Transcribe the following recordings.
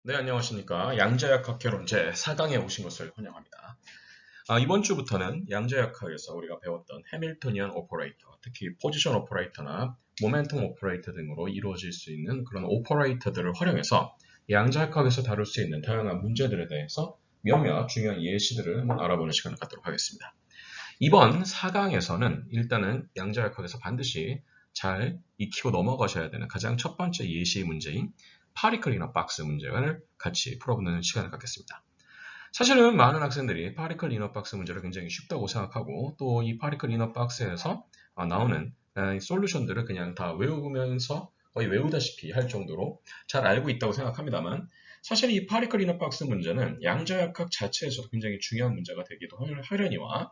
네, 안녕하십니까. 양자역학 개론 제4강에 오신 것을 환영합니다. 이번 주부터는 양자역학에서 우리가 배웠던 해밀토니안 오퍼레이터, 특히 포지션 오퍼레이터나 모멘텀 오퍼레이터 등으로 이루어질 수 있는 그런 오퍼레이터들을 활용해서 양자역학에서 다룰 수 있는 다양한 문제들에 대해서 몇몇 중요한 예시들을 한번 알아보는 시간을 갖도록 하겠습니다. 이번 4강에서는 일단은 양자역학에서 반드시 잘 익히고 넘어가셔야 되는 가장 첫 번째 예시 문제인 파리클 이너 박스 문제를 같이 풀어보는 시간을 갖겠습니다. 사실은 많은 학생들이 파리클 이너 박스 문제를 굉장히 쉽다고 생각하고 또 이 파리클 이너 박스에서 나오는 솔루션들을 그냥 다 외우면서 거의 외우다시피 할 정도로 잘 알고 있다고 생각합니다만 사실 이 파리클 이너 박스 문제는 양자역학 자체에서도 굉장히 중요한 문제가 되기도 하려니와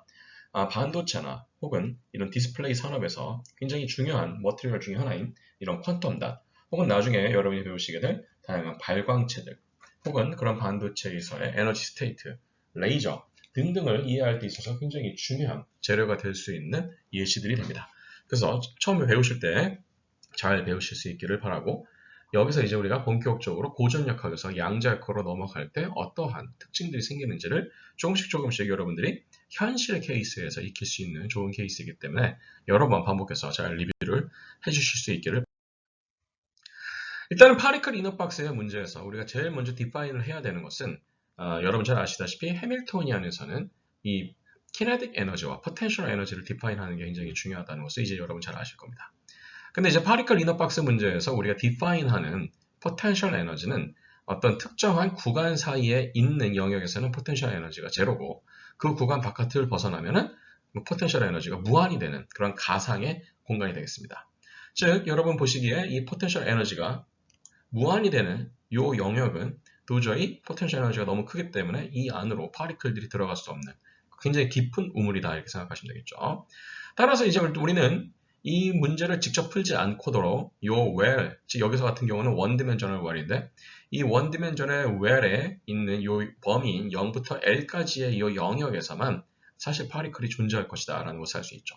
반도체나 혹은 이런 디스플레이 산업에서 굉장히 중요한 머티리얼 중에 하나인 이런 퀀텀 닷 혹은 나중에 여러분이 배우시게 될 다양한 발광체들 혹은 그런 반도체에서의 에너지 스테이트, 레이저 등등을 이해할 때 있어서 굉장히 중요한 재료가 될 수 있는 예시들이 됩니다. 그래서 처음에 배우실 때 잘 배우실 수 있기를 바라고 여기서 이제 우리가 본격적으로 고전역학에서 양자역학으로 넘어갈 때 어떠한 특징들이 생기는지를 조금씩 여러분들이 현실 케이스에서 익힐 수 있는 좋은 케이스이기 때문에 여러 번 반복해서 잘 리뷰를 해주실 수 있기를 일단은 파리클 이너박스의 문제에서 우리가 제일 먼저 디파인을 해야 되는 것은 여러분 잘 아시다시피 해밀토니안에서는 이 키네틱 에너지와 포텐셜 에너지를 디파인하는 게 굉장히 중요하다는 것을 이제 여러분 잘 아실 겁니다. 근데 이제 파리클 이너박스 문제에서 우리가 디파인하는 포텐셜 에너지는 어떤 특정한 구간 사이에 있는 영역에서는 포텐셜 에너지가 제로고 그 구간 바깥을 벗어나면은 포텐셜 에너지가 무한이 되는 그런 가상의 공간이 되겠습니다. 즉 여러분 보시기에 이 포텐셜 에너지가 무한이 되는 이 영역은 도저히 포텐셜 에너지가 너무 크기 때문에 이 안으로 파리클들이 들어갈 수 없는 굉장히 깊은 우물이다 이렇게 생각하시면 되겠죠. 따라서 이제 우리는 이 문제를 직접 풀지 않고도 요 where, 즉 여기서 같은 경우는 원디멘셔널 where인데 이 원디멘셔널 where에 있는 요 범위인 0부터 L까지의 이 영역에서만 사실 파리클이 존재할 것이다 라는 것을 알 수 있죠.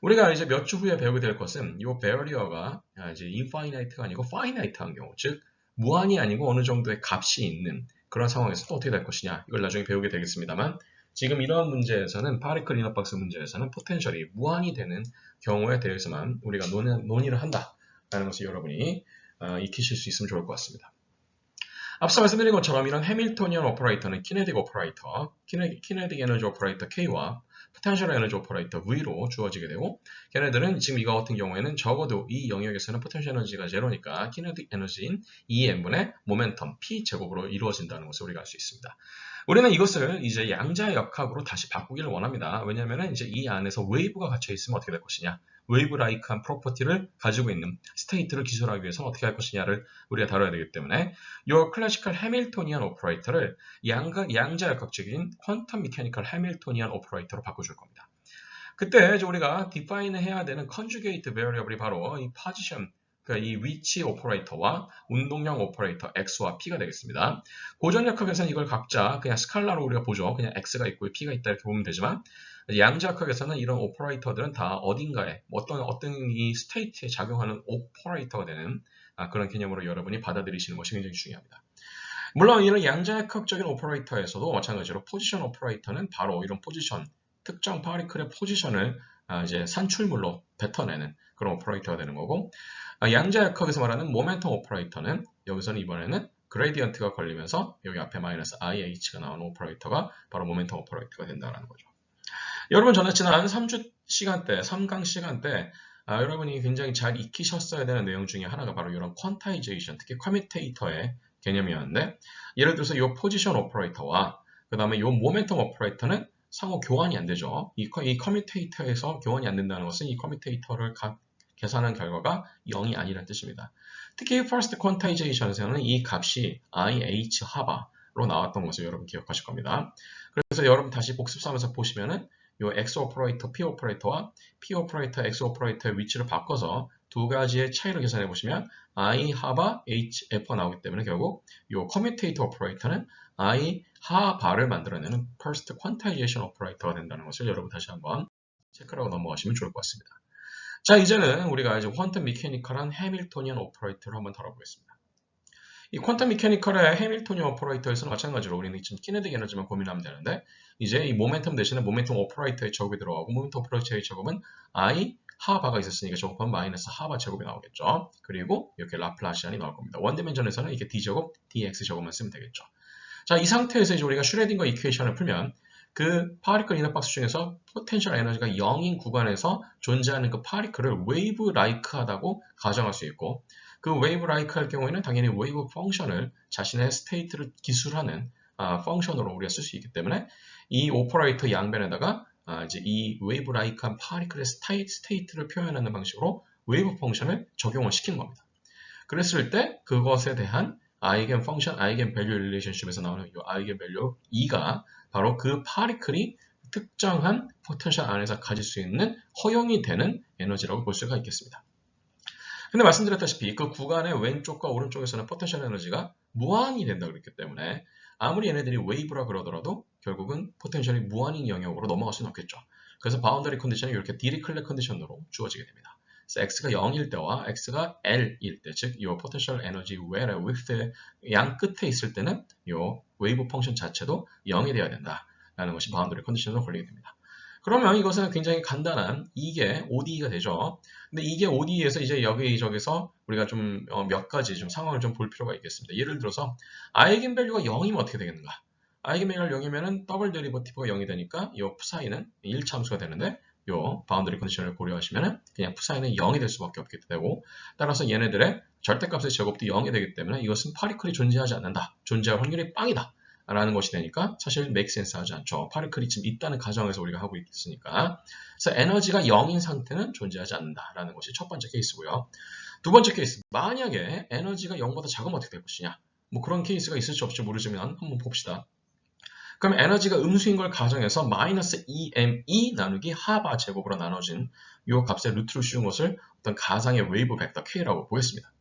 우리가 이제 몇 주 후에 배우게 될 것은 이 베리어가 이제 infinite가 아니고 finite한 경우, 즉 무한이 아니고 어느 정도의 값이 있는 그런 상황에서 또 어떻게 될 것이냐 이걸 나중에 배우게 되겠습니다만 지금 이러한 문제에서는 파리클 이너박스 문제에서는 포텐셜이 무한이 되는 경우에 대해서만 우리가 논의를 한다라는 것을 여러분이 익히실 수 있으면 좋을 것 같습니다. 앞서 말씀드린 것처럼 이런 해밀토니안 오퍼레이터는 키네틱 오퍼레이터, 키네틱 에너지 오퍼레이터 K와 포텐셜 에너지 오퍼레이터 V로 주어지게 되고 걔네들은 지금 이거 같은 경우에는 적어도 이 영역에서는 포텐셜 에너지가 제로니까 키네틱 에너지인 EM분의 모멘텀 P 제곱으로 이루어진다는 것을 우리가 알 수 있습니다. 우리는 이것을 이제 양자역학으로 다시 바꾸기를 원합니다. 왜냐하면 이제 이 안에서 웨이브가 갇혀 있으면 어떻게 될 것이냐, 웨이브-라이크한 프로퍼티를 가지고 있는 스테이트를 기술하기 위해서는 어떻게 할 것이냐를 우리가 다뤄야 되기 때문에 이 클래시컬 해밀토니안 오퍼레이터를 양자역학적인 퀀텀 미케니컬 해밀토니안 오퍼레이터로 바꿔줄 겁니다. 그때 이제 우리가 디파인을 해야 되는 컨주게이트 베리어블이 바로 이 포지션, 그러니까 이 위치 오퍼레이터와 운동량 오퍼레이터 X와 P가 되겠습니다. 고전역학에서는 이걸 각자 그냥 스칼라로 우리가 보죠. 그냥 X가 있고 P가 있다 이렇게 보면 되지만 양자역학에서는 이런 오퍼레이터들은 다 어딘가에 어떤 이 스테이트에 작용하는 오퍼레이터가 되는 그런 개념으로 여러분이 받아들이시는 것이 굉장히 중요합니다. 물론 이런 양자역학적인 오퍼레이터에서도 마찬가지로 포지션 오퍼레이터는 바로 이런 포지션, 특정 파리클의 포지션을 이제 산출물로 뱉어내는 그런 오퍼레이터가 되는 거고 양자역학에서 말하는 모멘텀 오퍼레이터는 여기서는 이번에는 그레디언트가 걸리면서 여기 앞에 마이너스 IH가 나오는 오퍼레이터가 바로 모멘텀 오퍼레이터가 된다는 거죠. 여러분 전에 지난 3주 시간대, 3강 시간대 여러분이 굉장히 잘 익히셨어야 되는 내용 중에 하나가 바로 이런 퀀타이제이션, 특히 커뮤테이터의 개념이었는데 예를 들어서 이 포지션 오퍼레이터와 그 다음에 이 모멘텀 오퍼레이터는 상호 교환이 안 되죠. 이 커뮤테이터에서 교환이 안 된다는 것은 이 커뮤테이터를 계산한 결과가 0이 아니라는 뜻입니다. 특히 first quantization에서는 이 값이 IH 하바로 나왔던 것을 여러분 기억하실 겁니다. 그래서 여러분 다시 복습 삼아서 보시면은 이 X 오퍼레이터, P 오퍼레이터와 P 오퍼레이터, X 오퍼레이터의 위치를 바꿔서 두 가지의 차이를 계산해 보시면 I 하바 H F가 나오기 때문에 결국 이 커뮤테이터 오퍼레이터는 I 하바를 만들어내는 first quantization 오퍼레이터가 된다는 것을 여러분 다시 한번 체크를 하고 넘어가시면 좋을 것 같습니다. 자, 이제는 우리가 이제 퀀텀 미케니컬한 해밀토니안 오퍼레이터를 한번 다뤄보겠습니다. 이 퀀텀 미케니컬의 해밀토니언 오퍼레이터에서는 마찬가지로 우리는 지금 키네틱 에너지만 고민하면 되는데 이제 이 모멘텀 대신에 모멘텀 오퍼레이터의 제곱이 들어가고 모멘텀 오퍼레이터의 제곱은 I 하바가 있었으니까 제곱하면 마이너스 하바 제곱이 나오겠죠. 그리고 이렇게 라플라시안이 나올 겁니다. 원디멘전에서는 이게 d제곱, dx제곱만 쓰면 되겠죠. 자, 이 상태에서 이제 우리가 슈레딩거 이퀘이션을 풀면 그 파리클 이너 박스 중에서 포텐셜 에너지가 0인 구간에서 존재하는 그 파리클을 웨이브 라이크하다고 가정할 수 있고 그 웨이브 라이크 할 경우에는 당연히 웨이브 펑션을 자신의 스테이트를 기술하는 펑션으로 우리가 쓸 수 있기 때문에 이 오퍼레이터 양변에다가 이제 이 웨이브 라이크한 파리클의 스테이트를 표현하는 방식으로 웨이브 펑션을 적용을 시킨 겁니다. 그랬을 때 그것에 대한 아이겐 펑션, 아이겐 밸류 릴레이션십에서 나오는 이 아이겐 밸류 E가 바로 그 파리클이 특정한 포텐셜 안에서 가질 수 있는 허용이 되는 에너지라고 볼 수가 있겠습니다. 근데 말씀드렸다시피 그 구간의 왼쪽과 오른쪽에서는 포텐셜 에너지가 무한이 된다고 그랬기 때문에 아무리 얘네들이 웨이브라 그러더라도 결국은 포텐셜이 무한인 영역으로 넘어갈 수는 없겠죠. 그래서 바운더리 컨디션이 이렇게 디리클레 컨디션으로 주어지게 됩니다. 그래서 x가 0일 때와 x가 l일 때, 즉 이 포텐셜 에너지 외의 width의 양 끝에 있을 때는 이 웨이브 펑션 자체도 0이 되어야 된다라는 것이 바운더리 컨디션으로 걸리게 됩니다. 그러면 이것은 굉장히 간단한 이게 ODE가 되죠. 근데 이게 ODE에서 이제 여기저기서 우리가 좀 몇 가지 좀 상황을 좀 볼 필요가 있겠습니다. 예를 들어서 아이겐 밸류가 0이면 어떻게 되겠는가? 아이겐 밸류가 0이면은 더블 데리버티브가 0이 되니까 이 푸사인은 1차함수가 되는데 이 바운더리 컨디션을 고려하시면은 그냥 푸사인은 0이 될 수밖에 없게 되고 따라서 얘네들의 절대값의 제곱도 0이 되기 때문에 이것은 파리클이 존재하지 않는다. 존재할 확률이 빵이다. 라는 것이 되니까 사실 make sense 하지 않죠. 파리클이 지금 있다는 가정에서 우리가 하고 있으니까. 그래서 에너지가 0인 상태는 존재하지 않는다라는 것이 첫 번째 케이스고요. 두 번째 케이스, 만약에 에너지가 0보다 작으면 어떻게 될 것이냐. 뭐 그런 케이스가 있을지 없을지 모르지만 한번 봅시다. 그럼 에너지가 음수인 걸 가정해서 마이너스 2me 나누기 하바 제곱으로 나눠진 이 값의 루트를 씌운 것을 어떤 가상의 웨이브 벡터 k라고 보겠습니다.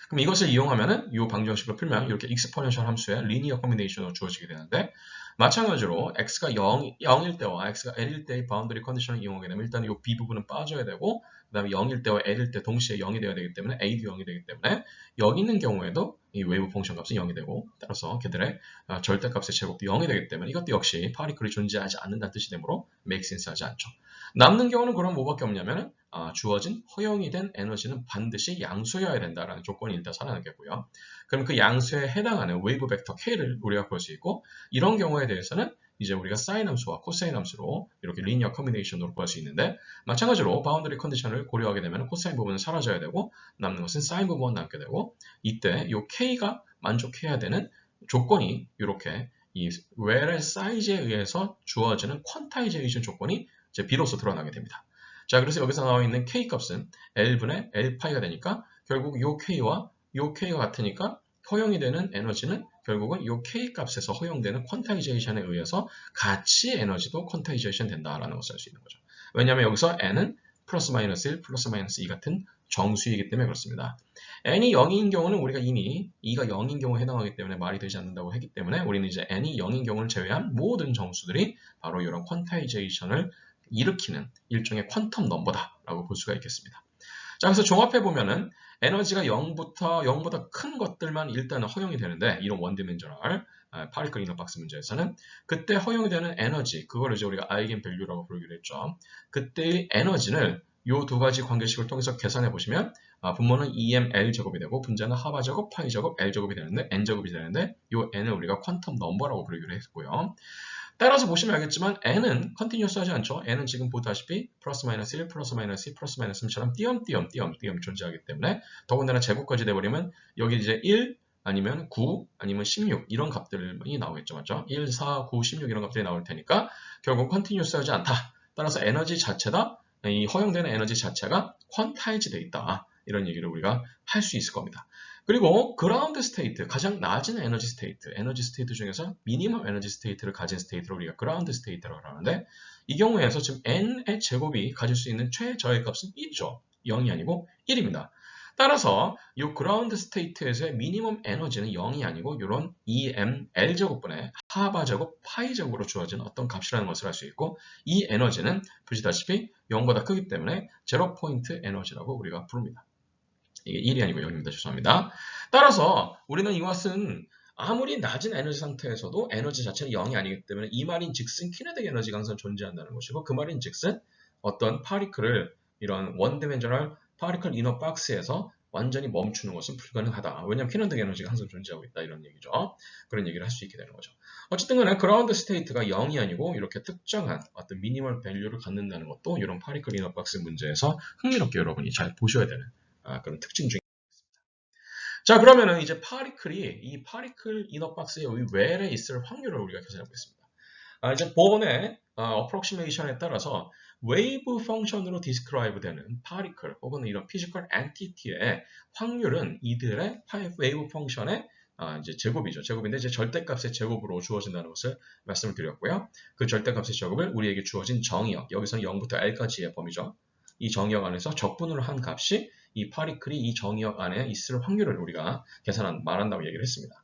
그럼 이것을 이용하면은 이 방정식을 풀면 이렇게 익스포넨셜 함수의 리니어 커뮤니케이션으로 주어지게 되는데 마찬가지로 x가 0일 때와 x가 l일 때의 바운더리 컨디션을 이용하게 되면 일단 이 b 부분은 빠져야 되고 그 다음에 0일 때와 l일 때 동시에 0이 되어야 되기 때문에 a도 0이 되기 때문에 여기 있는 경우에도 이 웨이브 펑션 값은 0이 되고 따라서 걔들의 절대값의 제곱도 0이 되기 때문에 이것도 역시 파리클이 존재하지 않는다는 뜻이 되므로 make sense 하지 않죠. 남는 경우는 그럼 뭐밖에 없냐면은 주어진 허용이 된 에너지는 반드시 양수여야 된다라는 조건이 일단 살아나겠고요. 그럼 그 양수에 해당하는 웨이브 벡터 k를 우리가 볼 수 있고 이런 경우에 대해서는 이제 우리가 사인 함수와 코사인 함수로 이렇게 리니어 커뮤니케이션으로 구할 수 있는데 마찬가지로 바운더리 컨디션을 고려하게 되면 코사인 부분은 사라져야 되고 남는 것은 사인 부분만 남게 되고 이때 이 k가 만족해야 되는 조건이 이렇게 이 웰의 사이즈에 의해서 주어지는 퀀타이제이션 조건이 이제 비로소 드러나게 됩니다. 자, 그래서 여기서 나와 있는 k 값은 l분의 l파이가 되니까 결국 요 k와 요 k가 같으니까 허용이 되는 에너지는 결국은 이 k 값에서 허용되는 퀀타이제이션에 의해서 같이 에너지도 퀀타이제이션 된다라는 것을 알 수 있는 거죠. 왜냐하면 여기서 n은 플러스 마이너스 1, 플러스 마이너스 2 같은 정수이기 때문에 그렇습니다. n이 0인 경우는 우리가 이미 2가 0인 경우에 해당하기 때문에 말이 되지 않는다고 했기 때문에 우리는 이제 n이 0인 경우를 제외한 모든 정수들이 바로 이런 퀀타이제이션을 일으키는 일종의 퀀텀 넘버다라고 볼 수가 있겠습니다. 자, 그래서 종합해보면은 에너지가 0보다 큰 것들만 일단은 허용이 되는데 이런 원디멘저널 파리클 이너 박스 문제에서는 그때 허용이 되는 에너지 그걸 이제 우리가 아이겐 밸류라고 부르기로 했죠. 그때의 에너지를 이 두 가지 관계식을 통해서 계산해 보시면 분모는 EML 제곱이 되고 분자는 하바 제곱, 파이 제곱, L 제곱이 되는데 N 제곱이 되는데 이 N을 우리가 퀀텀 넘버라고 부르기로 했고요. 따라서 보시면 알겠지만 n은 컨티뉴어스 하지 않죠. n은 지금 보다시피 플러스 마이너스 1, 플러스 마이너스 2, 플러스 마이너스 3처럼 띄엄띄엄 존재하기 때문에 더군다나 제곱까지 돼버리면 여기 이제 1 아니면 9 아니면 16 이런 값들이 나오겠죠. 맞죠? 1, 4, 9, 16 이런 값들이 나올 테니까 결국 컨티뉴어스 하지 않다. 따라서 에너지 자체다. 이 허용되는 에너지 자체가 퀀타이즈 돼 있다. 이런 얘기를 우리가 할 수 있을 겁니다. 그리고 그라운드 스테이트, 가장 낮은 에너지 스테이트 중에서 미니멈 에너지 스테이트를 가진 스테이트를 우리가 그라운드 스테이트라고 하는데 이 경우에서 지금 n의 제곱이 가질 수 있는 최저의 값은 1이죠. 0이 아니고 1입니다. 따라서 이 그라운드 스테이트에서의 미니멈 에너지는 0이 아니고 이런 EML 제곱분의 하바 제곱, 파이 제곱으로 주어진 어떤 값이라는 것을 알 수 있고 이 에너지는 보시다시피 0보다 크기 때문에 제로 포인트 에너지라고 우리가 부릅니다. 이게 1이 아니고 0입니다. 죄송합니다. 따라서 우리는 이것은 아무리 낮은 에너지 상태에서도 에너지 자체는 0이 아니기 때문에 이 말인 즉슨 키네틱 에너지가 항상 존재한다는 것이고 그 말인 즉슨 어떤 파리클을 이런 원디멘셔널 파리클 이너 박스에서 완전히 멈추는 것은 불가능하다. 왜냐하면 키네틱 에너지가 항상 존재하고 있다. 이런 얘기죠. 그런 얘기를 할 수 있게 되는 거죠. 어쨌든 간에 그라운드 스테이트가 0이 아니고 이렇게 특정한 어떤 미니멀 밸류를 갖는다는 것도 이런 파리클 이너 박스 문제에서 흥미롭게 여러분이 잘 보셔야 되는 그런 특징 중에 자, 그러면은 이제 파리클이 이 파리클 이너 박스의 외래 있을 확률을 우리가 계산해 보겠습니다. 이제 본의 approximation에 따라서 웨이브 펑션으로 디스크라이브 되는 파리클 혹은 이런 피지컬 엔티티의 확률은 이들의 웨이브 펑션의 이제 제곱이죠. 제곱인데 이제 절대값의 제곱으로 주어진다는 것을 말씀을 드렸고요. 그 절대값의 제곱을 우리에게 주어진 정의역, 여기서는 0부터 L까지의 범위죠. 이 정의역 안에서 적분을 한 값이 이 파리클이 이 정의역 안에 있을 확률을 우리가 말한다고 얘기를 했습니다.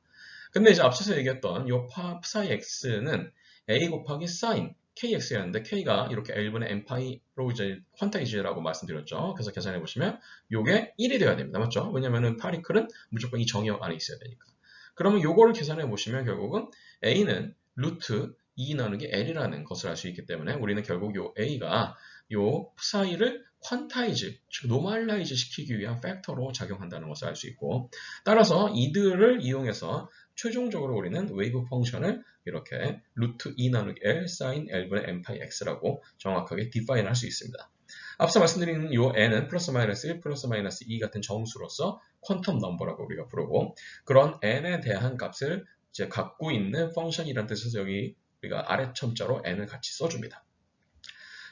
근데 이제 앞서서 얘기했던 이 psi x는 a 곱하기 sin kx였는데 k가 이렇게 L분의 n파이로 이제 퀀타이즈라고 말씀드렸죠. 그래서 계산해 보시면 이게 1이 돼야 됩니다. 맞죠? 왜냐면은 파리클은 무조건 이 정의역 안에 있어야 되니까. 그러면 요거를 계산해 보시면 결국은 a는 루트 2 나누기 l이라는 것을 알 수 있기 때문에 우리는 결국 요 a가 요 psi를 퀀타이즈, 즉 노멀라이즈 시키기 위한 팩터로 작용한다는 것을 알 수 있고 따라서 이들을 이용해서 최종적으로 우리는 웨이브 펑션을 이렇게 루트 2 나누기 L sin L분의 n파이 x라고 정확하게 디파인 할 수 있습니다. 앞서 말씀드린 이 n은 플러스 마이너스 1, 플러스 마이너스 2 같은 정수로서 퀀텀 넘버라고 우리가 부르고 그런 n에 대한 값을 이제 갖고 있는 펑션이라는 뜻에서 여기 우리가 아래 첨자로 n을 같이 써줍니다.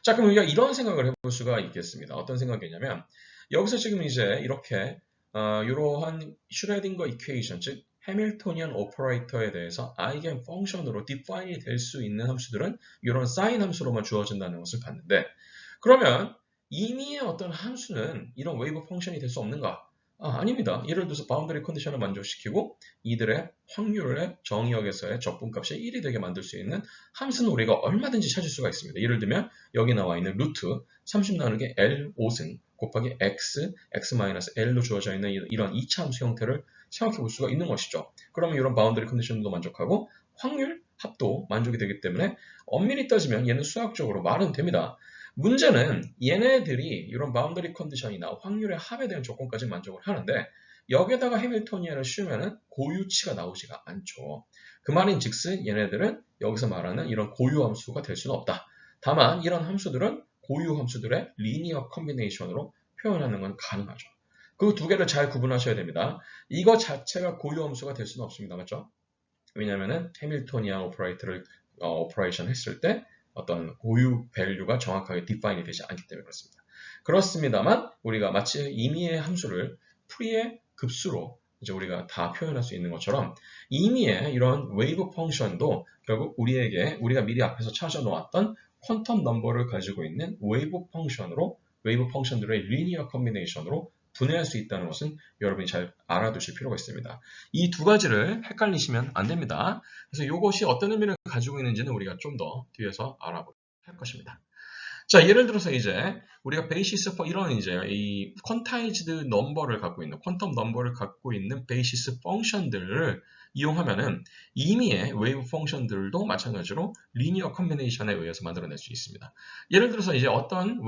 자, 그럼 우리가 이런 생각을 해볼 수가 있겠습니다. 어떤 생각이냐면 여기서 지금 이제 이렇게 이러한 슈레딩거 이퀘이션, 즉 해밀토니안 오퍼레이터에 대해서 아이겐 펑션으로 디파인이 될 수 있는 함수들은 이런 사인 함수로만 주어진다는 것을 봤는데 그러면 임의의 어떤 함수는 이런 웨이브 펑션이 될 수 없는가? 아닙니다. 예를 들어서 바운더리 컨디션을 만족시키고 이들의 확률의 정의역에서의 적분값이 1이 되게 만들 수 있는 함수는 우리가 얼마든지 찾을 수가 있습니다. 예를 들면 여기 나와 있는 루트 30 나누기 L 5승 곱하기 X, X-L로 주어져 있는 이런 2차 함수 형태를 생각해 볼 수가 있는 것이죠. 그러면 이런 바운더리 컨디션도 만족하고 확률 합도 만족이 되기 때문에 엄밀히 따지면 얘는 수학적으로 말은 됩니다. 문제는 얘네들이 이런 바운더리 컨디션이나 확률의 합에 대한 조건까지 만족을 하는데 여기에다가 해밀토니안을 씌우면 고유치가 나오지가 않죠. 그 말인 즉슨 얘네들은 여기서 말하는 이런 고유 함수가 될 수는 없다. 다만 이런 함수들은 고유 함수들의 리니어 컨비네이션으로 표현하는 건 가능하죠. 그 두 개를 잘 구분하셔야 됩니다. 이거 자체가 고유 함수가 될 수는 없습니다. 맞죠? 왜냐하면 해밀토니안 오퍼레이션 했을 때 어떤 고유 밸류가 정확하게 디파인이 되지 않기 때문에 그렇습니다. 그렇습니다만 우리가 마치 임의의 함수를 프리의 급수로 이제 우리가 다 표현할 수 있는 것처럼 임의의 이런 웨이브 펑션도 결국 우리가 미리 앞에서 찾아 놓았던 퀀텀 넘버를 가지고 있는 웨이브 펑션들의 리니어 컨비네이션으로 분해할 수 있다는 것은 여러분이 잘 알아두실 필요가 있습니다. 이 두 가지를 헷갈리시면 안 됩니다. 그래서 이것이 어떤 의미를 가지고 있는지는 우리가 좀 더 뒤에서 알아볼 것입니다. 자, 예를 들어서 이제 우리가 베이시스 이런 이제 이 퀀타이즈드 넘버를 갖고 있는 퀀텀 넘버를 갖고 있는 베이시스 펑션들을 이용하면은 임의의 웨이브 펑션들도 마찬가지로 리니어 컨비네이션에 의해서 만들어낼 수 있습니다. 예를 들어서 이제 어떤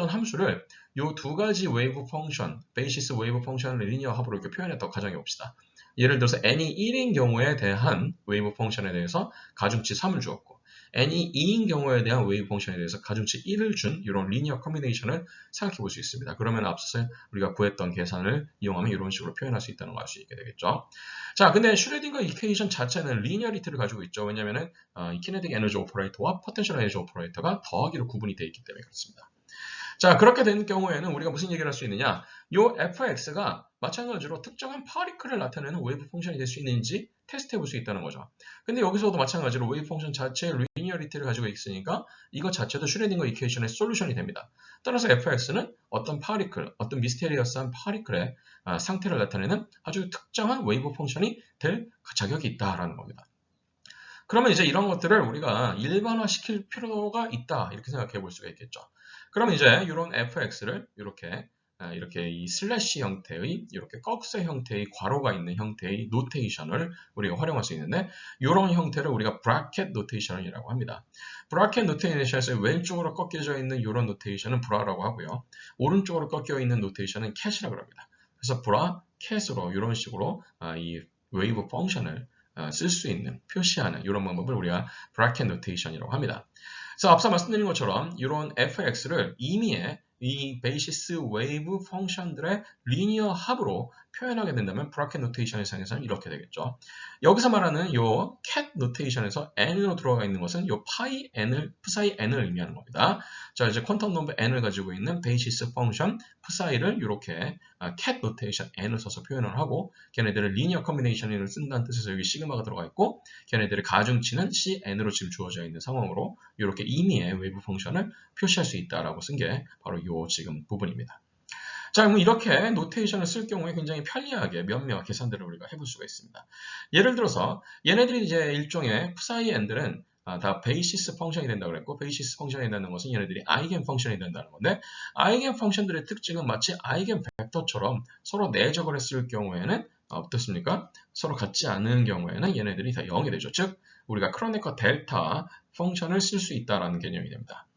함수를 이 두 가지 웨이브 펑션, 베이시스 웨이브 펑션을 리니어 합으로 이렇게 표현했다고 가정해 봅시다. 예를 들어서 n이 1인 경우에 대한 웨이브 펑션에 대해서 가중치 3을 주었고 n이 2인 경우에 대한 웨이브 펑션에 대해서 가중치 1을 준 이런 리니어 컨비네이션을 생각해 볼 수 있습니다. 그러면 앞서서 우리가 구했던 계산을 이용하면 이런 식으로 표현할 수 있다는 걸 알 수 있게 되겠죠. 자, 근데 슈레딩거 이퀘이션 자체는 리니어리티를 가지고 있죠. 왜냐하면 이 키네틱 에너지 오퍼레이터와 포텐셜 에너지 오퍼레이터가 더하기로 구분이 되어 있기 때문에 그렇습니다. 자, 그렇게 된 경우에는 우리가 무슨 얘기를 할 수 있느냐? 요 fx가 마찬가지로 특정한 파리클을 나타내는 웨이브 펑션이 될 수 있는지 테스트해 볼 수 있다는 거죠. 근데 여기서도 마찬가지로 웨이브 펑션 자체의 리니어리티를 가지고 있으니까 이것 자체도 슈레딩거 이퀘이션의 솔루션이 됩니다. 따라서 fx는 어떤 파리클, 어떤 미스테리어스한 파리클의 상태를 나타내는 아주 특정한 웨이브 펑션이 될 자격이 있다라는 겁니다. 그러면 이제 이런 것들을 우리가 일반화시킬 필요가 있다 이렇게 생각해 볼 수가 있겠죠. 그럼 이제 이런 fx를 이렇게 이렇게 이 슬래시 형태의 이렇게 꺽쇠 형태의 괄호가 있는 형태의 노테이션을 우리가 활용할 수 있는데 이런 형태를 우리가 브라켓 노테이션이라고 합니다. 브라켓 노테이션에서 왼쪽으로 꺾여져 있는 이런 노테이션은 브라라고 하고요. 오른쪽으로 꺾여 있는 노테이션은 캣이라고 합니다. 그래서 브라켓으로 이런 식으로 이 웨이브 펑션을 쓸 수 있는 표시하는 이런 방법을 우리가 브라켓 노테이션이라고 합니다. 그래서 앞서 말씀드린 것처럼 이런 fx를 임의의 이 베이시스 웨이브 펑션들의 리니어 합으로 표현하게 된다면 브라켓 노테이션의 상에서는 이렇게 되겠죠. 여기서 말하는 요 cat 노테이션에서 n으로 들어가 있는 것은 요 파이 n을 의미하는 겁니다. 자, 이제 퀀텀 넘버 n을 가지고 있는 베이시스 펑션 psi를 이렇게 cat 노테이션 n을 써서 표현을 하고 걔네들을 리니어 컨비네이션을 쓴다는 뜻에서 여기 시그마가 들어가 있고 걔네들의 가중치는 cn으로 지금 주어져 있는 상황으로 이렇게 임의의 웨이브 펑션을 표시할 수 있다라고 쓴 게 바로 요 지금 부분입니다. 자, 그럼 이렇게 노테이션을 쓸 경우에 굉장히 편리하게 몇몇 계산들을 우리가 해볼 수가 있습니다. 예를 들어서 얘네들이 이제 일종의 psi n들은 다 베이시스 펑션이 된다고 그랬고 베이시스 펑션이 된다는 것은 얘네들이 아이겐 펑션이 된다는 건데 아이겐 펑션들의 특징은 마치 아이겐 벡터처럼 서로 내적을 했을 경우에는 어떻습니까? 서로 같지 않은 경우에는 얘네들이 다 0이 되죠. 즉 우리가 크로네커 델타 펑션을 쓸 수 있다는 개념이 됩니다.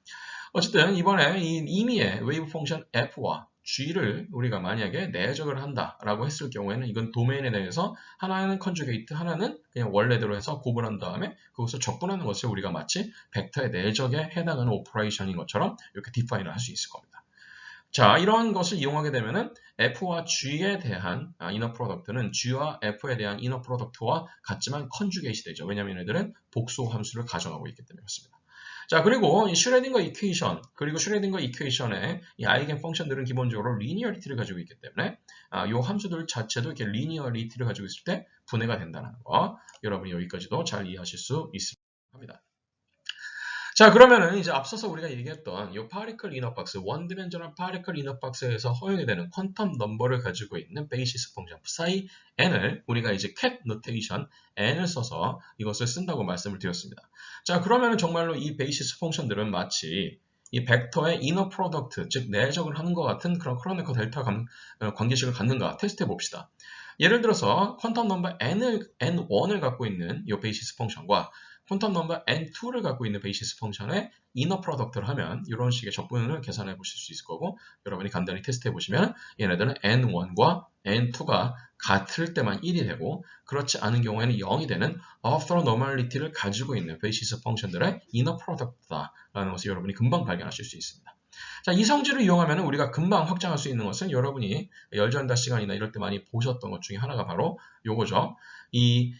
어쨌든 이번에 이 임의의 웨이브 펑션 f와 g를 우리가 만약에 내적을 한다라고 했을 경우에는 이건 도메인에 대해서 하나는 컨주게이트, 하나는 그냥 원래대로 해서 구분한 다음에 그것을 적분하는 것을 우리가 마치 벡터의 내적에 해당하는 오퍼레이션인 것처럼 이렇게 디파인을 할 수 있을 겁니다. 자, 이러한 것을 이용하게 되면은 f와 g에 대한 이너 프로덕트는 g와 f에 대한 이너 프로덕트와 같지만 컨주게이트 되죠. 왜냐하면 얘네들은 복수 함수를 가정하고 있기 때문에 그렇습니다. 자, 그리고 이 슈레딩거 이퀘이션, 그리고 슈레딩거 이퀘이션의 이 아이겐 펑션들은 기본적으로 리니어리티를 가지고 있기 때문에 이 함수들 자체도 이렇게 리니어리티를 가지고 있을 때 분해가 된다는 거, 여러분이 여기까지도 잘 이해하실 수 있을 겁니다. 자, 그러면은 이제 앞서서 우리가 얘기했던 이 파리클 이너박스, 원디멘저널 파리클 이너박스에서 허용이 되는 퀀텀 넘버를 가지고 있는 베이시스 펑션 psi n을 우리가 이제 cat 노테이션 n을 써서 이것을 쓴다고 말씀을 드렸습니다. 자, 그러면은 정말로 이 베이시스 펑션들은 마치 이 벡터의 이너 프로덕트, 즉 내적을 하는 것 같은 그런 크로네커 델타 관계식을 갖는가 테스트해 봅시다. 예를 들어서 퀀텀 넘버 n1을 갖고 있는 이 베이시스 펑션과 퀀텀 넘버 n2를 갖고 있는 베이시스 펑션의 이너 프로덕트를 하면 이런 식의 적분을 계산해 보실 수 있을 거고 여러분이 간단히 테스트해 보시면 얘네들은 n1과 n2가 같을 때만 1이 되고 그렇지 않은 경우에는 0이 되는 orthonormality를 가지고 있는 베이시스 펑션들의 이너 프로덕트다라는 것을 여러분이 금방 발견하실 수 있습니다. 자, 이 성질을 이용하면 우리가 금방 확장할 수 있는 것은 여러분이 열전다 시간이나 이럴 때 많이 보셨던 것 중에 하나가 바로 요거죠. 이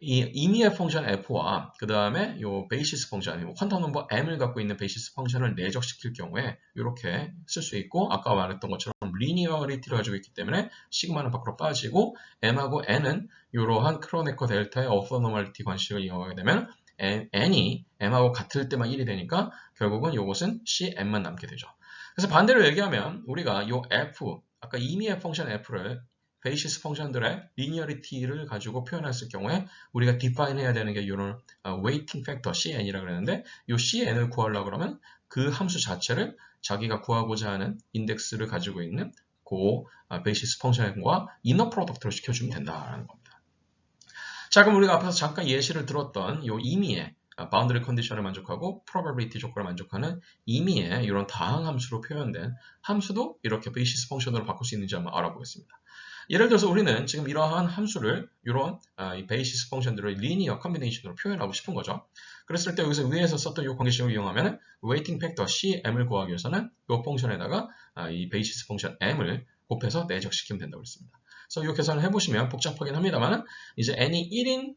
임의의 펑션 f와 그 다음에 요 베이시스 펑션, 퀀텀 넘버 m을 갖고 있는 베이시스 펑션을 내적시킬 경우에 이렇게 쓸 수 있고 아까 말했던 것처럼 리니어리티를 가지고 있기 때문에 시그마는 밖으로 빠지고 m하고 n은 이러한 크로네커 델타의 orthonormality 관식을 이용하게 되면 n이 m하고 같을 때만 1이 되니까 결국은 이것은 cm만 남게 되죠. 그래서 반대로 얘기하면 우리가 요 f, 아까 임의의 펑션 f를 베이시스 펑션들의 리니어리티를 가지고 표현했을 경우에 우리가 디파인 해야 되는 게 이런 웨이팅 팩터 cn이라고 그러는데 이 cn을 구하려고 그러면 그 함수 자체를 자기가 구하고자 하는 인덱스를 가지고 있는 그 베이시스 펑션과 이너 프로덕트로 시켜주면 된다는 겁니다. 자, 그럼 우리가 앞에서 잠깐 예시를 들었던 이 임의의 바운더리 컨디션을 만족하고 probability 조건을 만족하는 임의의 이런 다항 함수로 표현된 함수도 이렇게 베이시스 펑션으로 바꿀 수 있는지 한번 알아보겠습니다. 예를 들어서 우리는 지금 이러한 함수를 이런 베이시스 펑션들을 리니어 컨비네이션으로 표현하고 싶은 거죠. 그랬을 때 여기서 위에서 썼던 이 관계식을 이용하면 웨이팅 팩터 cm을 구하기 위해서는 이 펑션에다가 이 베이시스 펑션 m을 곱해서 내적시키면 된다고 했습니다. 그래서 이 계산을 해보시면 복잡하긴 합니다만 이제 n이 1인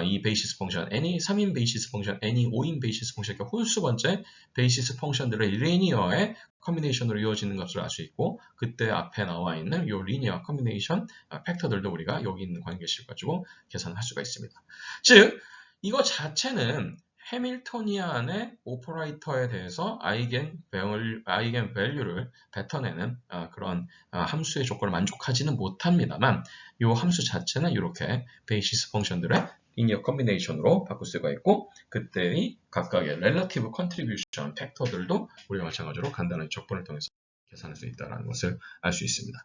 이 베이시스 펑션, n이 3인 베이시스 펑션, n이 5인 베이시스 펑션, 이렇게 홀수 번째 베이시스 펑션들의 리니어의 컨비네이션으로 이루어지는 것을 알 수 있고 그때 앞에 나와 있는 이 리니어 컨비네이션 팩터들도 우리가 여기 있는 관계식을 가지고 계산할 수가 있습니다. 즉, 이거 자체는 해밀토니안의 오퍼레이터에 대해서 아이겐 밸류를 뱉어내는 그런 함수의 조건을 만족하지는 못합니다만 이 함수 자체는 이렇게 베이시스 펑션들의 리니어 컨비네이션으로 바꿀 수가 있고 그때의 각각의 렐러티브 컨트리뷰션 팩터들도 우리가 마찬가지로 간단한 적분을 통해서 계산할 수 있다는 것을 알 수 있습니다.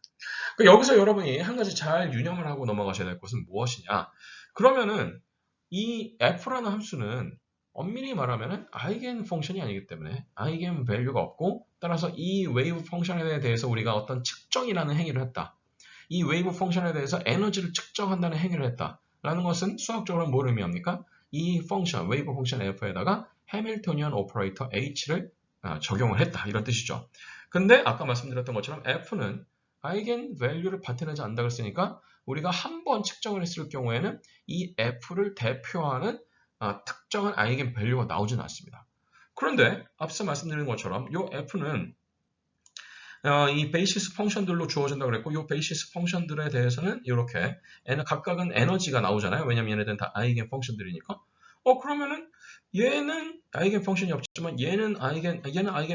여기서 여러분이 한 가지 잘 유념을 하고 넘어가셔야 될 것은 무엇이냐? 그러면은 이 f라는 함수는 엄밀히 말하면은 아이겐 펑션이 아니기 때문에 아이겐 밸류가 없고, 따라서 이 웨이브 펑션에 대해서 우리가 어떤 측정이라는 행위를 했다. 이 웨이브 펑션에 대해서 에너지를 측정한다는 행위를 했다라는 것은 수학적으로 뭘 의미합니까? 이 펑션, 웨이브 펑션 f에다가 해밀토니안 오퍼레이터 h를 적용을 했다, 이런 뜻이죠. 근데 아까 말씀드렸던 것처럼 f는 아이겐 밸류를 나타내지 않는다고 했으니까 우리가 한 번 측정을 했을 경우에는 이 f를 대표하는 특정한 아이겐 밸류가 나오지는 않습니다. 그런데 앞서 말씀드린 것처럼 이 f는 이 베이시스 펑션들로 주어진다고 그랬고, 이 베이시스 펑션들에 대해서는 이렇게 각각은 에너지가 나오잖아요. 왜냐면 얘네들은 다 아이겐 펑션들이니까. 그러면은 얘는 아이겐 펑션이 없지만 얘는 아이겐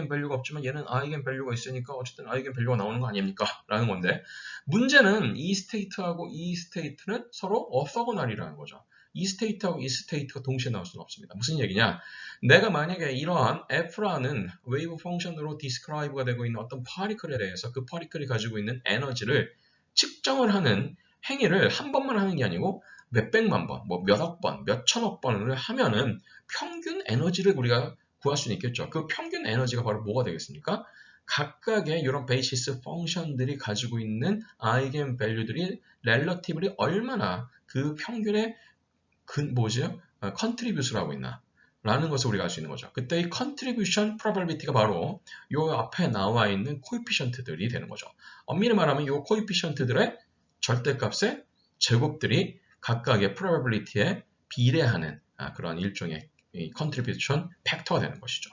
밸류가 없지만 얘는 아이겐 밸류가 있으니까 어쨌든 아이겐 밸류가 나오는 거 아닙니까? 라는 건데, 문제는 이 스테이트하고 이 스테이트는 서로 orthogonal이라는 거죠. 이 스테이트하고 이 스테이트가 동시에 나올 수는 없습니다. 무슨 얘기냐? 내가 만약에 이러한 f라는 웨이브 펑션으로 디스크라이브가 되고 있는 어떤 파티클에 대해서 그 파티클이 가지고 있는 에너지를 측정을 하는 행위를 한 번만 하는 게 아니고 몇백만 번, 뭐 몇억 번, 몇천억 번을 하면은 평균 에너지를 우리가 구할 수는 있겠죠. 그 평균 에너지가 바로 뭐가 되겠습니까? 각각의 이런 베이시스 펑션들이 가지고 있는 아이겐 밸류들이 렐러티브리 얼마나 그 평균의 컨트리뷰트를 하고 있나 라는 것을 우리가 알 수 있는 거죠. 그때 이 contribution probability가 바로 이 앞에 나와 있는 코에피션트들이 되는 거죠. 엄밀히 말하면 이 코에피션트들의 절대값의 제곱들이 각각의 probability에 비례하는 그런 일종의 contribution 팩터가 되는 것이죠.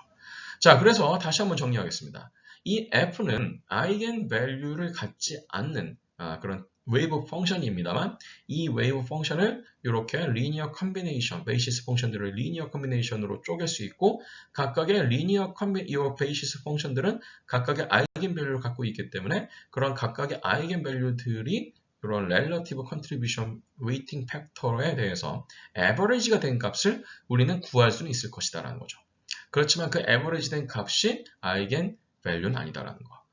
자, 그래서 다시 한번 정리하겠습니다. 이 f는 아이겐 밸류를 갖지 않는 그런 웨이브 펑션입니다만, 이 웨이브 펑션을 이렇게 리니어 컨비네이션, 베이시스 펑션들을 리니어 컨비네이션으로 쪼갤 수 있고, 각각의 이 베이시스 펑션들은 각각의 아이겐 밸류를 갖고 있기 때문에 그런 각각의 아이겐 밸류들이 이런 렐러티브 컨트리뷰션 웨이팅 팩터에 대해서 에버리지가 된 값을 우리는 구할 수는 있을 것이다라는 거죠. 그렇지만 그 에버리지 된 값이 아이겐 밸류는 아니다라는 거.